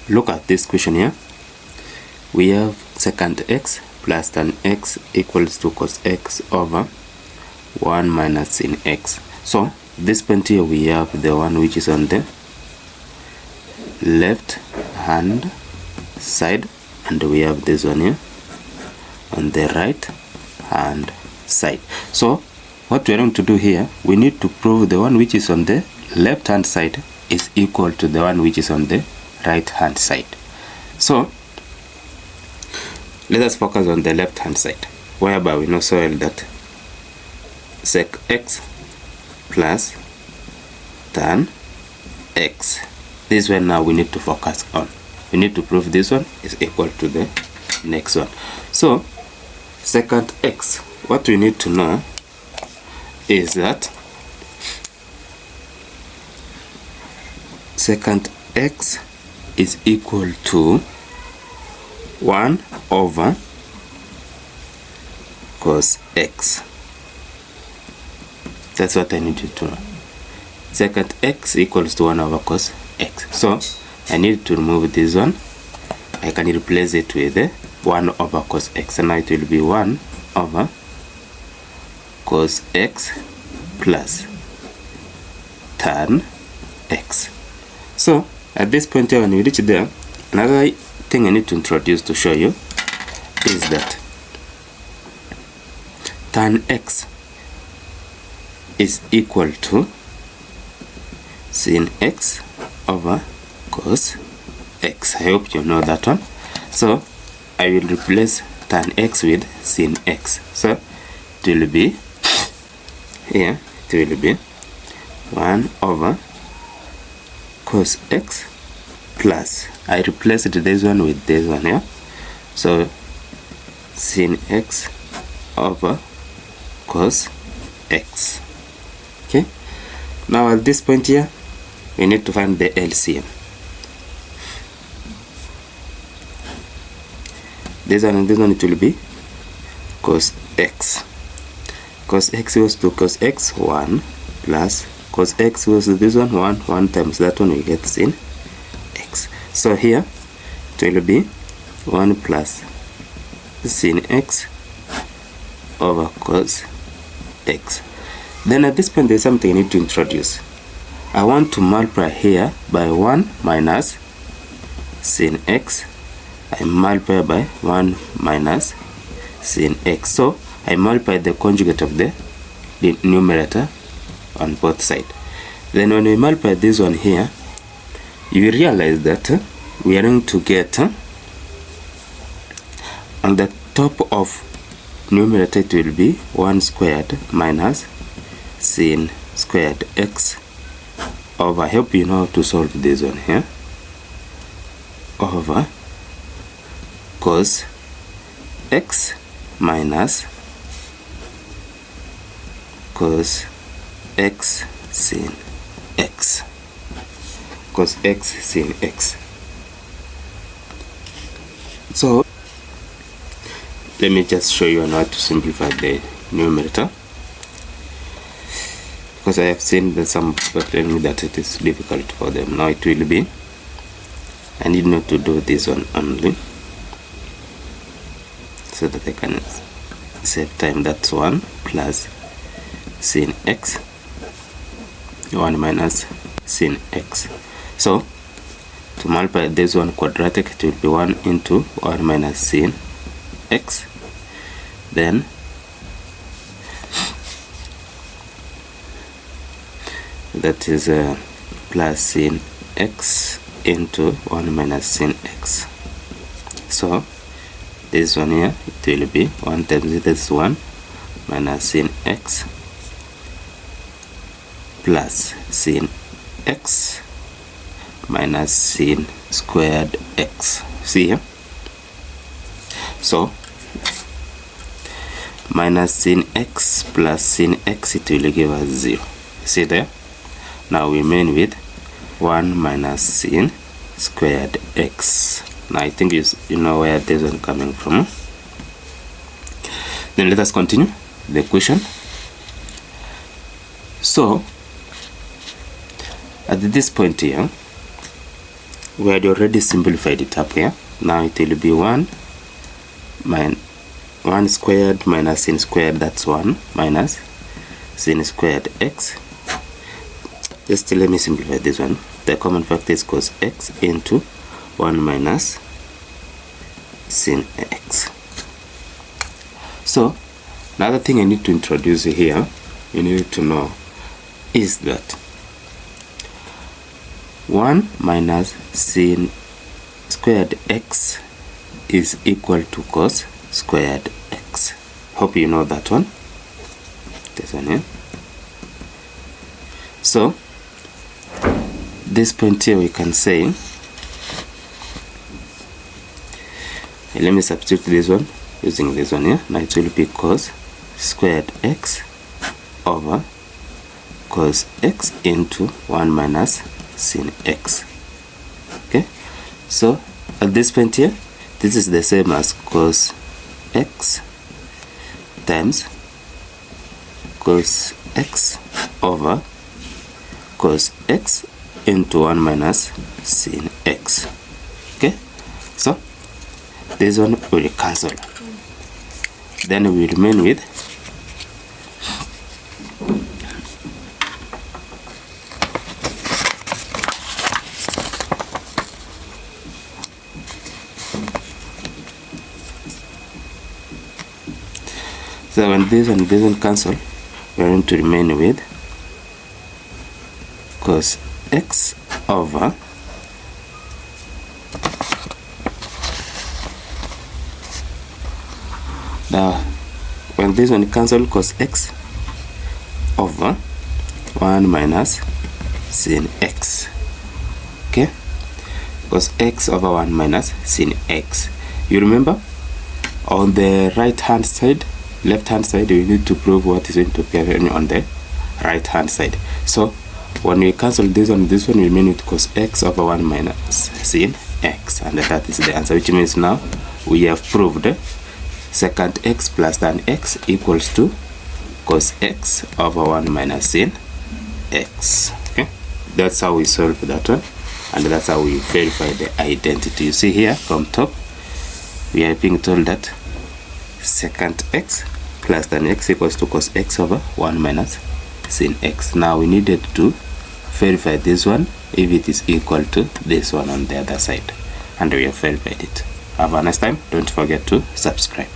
look at this question here. We have secant x plus tan x equals to cos x over 1 minus sin x. So this point here we have the one which is on the left hand side, and we have this one here on the right hand side. So what we are going to do here, we need to prove the one which is on the left hand side is equal to the one which is on the right hand side. So let us focus on the left hand side, whereby we know so well that sec x plus tan x, this one now we need to focus on. We need to prove this one is equal to the next one. So secant x, what we need to know is that secant x is equal to 1 over cos x. That's what I need you to know. Secant x equals to 1 over cos x. So I need to remove this one. I can replace it with 1 over cos x, and now it will be 1 over cos x plus tan x. So at this point here, when we reach there, another thing I need to introduce to show you is that tan x is equal to sin x over cos x. I hope you know that one. So I will replace tan x with sin x. So it will be here, it will be 1 over cos x plus, I replaced this one with this one here, so sin x over cos x. Okay, now at this point here we need to find the LCM. This one and this one, it will be cos x. Cos x equals to cos x 1 plus cos x equals to this one 1 times that one, we get sin x. So here it will be 1 plus sin x over cos x. Then at this point there's something I need to introduce. I want to multiply here by 1 minus sin x. I multiply by 1 minus sin x. So I multiply the conjugate of the numerator on both sides. Then when we multiply this one here, you will realize that we are going to get on the top of numerator it will be 1 squared minus sin squared x over, I hope you know how to solve this one here, over cos x minus cos x sin x. Cos x sin x. So let me just show you how to simplify the numerator, because I have seen that some people telling me that it is difficult for them. Now it will be, I need not to do this one only, so that I can save time. That's 1 plus sin x, 1 minus sin x. So to multiply this one quadratic, it will be 1 into 1 minus sin x, then that is plus sin x into 1 minus sin x. So this one here, it will be 1 times this 1 minus sin x plus sin x minus sin squared x. See here? So minus sin x plus sin x, it will give us 0. See there? Now we remain with 1 minus sin squared x. Now I think you know where this one coming from. Then let us continue the equation. So at this point here, we had already simplified it up here. Now it will be 1 squared minus sin squared, that's 1 minus sin squared x. Just let me simplify this one. The common factor is cos x into 1 minus sin x. So another thing I need to introduce here, you need to know, is that 1 minus sin squared x is equal to cos squared x. Hope you know that one. This one here. So this point here we can say, let me substitute this one using this one here. Now it will be cos squared x over cos x into 1 minus sin x. Okay, so at this point here, this is the same as cos x times cos x over cos x into 1 minus sin x. Okay, so this one will cancel. Then we remain with so when this one cancel, we are going to remain with cos x over now when this one cancel, cos x over 1 minus sin x. Okay, cos x over 1 minus sin x. You remember on the right hand side, left hand side, we need to prove what is going to appear on the right hand side. So when we cancel this one we remain with cos x over 1 minus sin x, and that is the answer, which means now we have proved secant x plus tan x equals to cos x over 1 minus sin x. Okay, that's how we solve that one, and that's how we verify the identity. You see here from top, we are being told that secant x plus tan x equals to cos x over 1 minus sin x. Now we needed to verify this one if it is equal to this one on the other side, and we have verified it. Have a nice time. Don't forget to subscribe.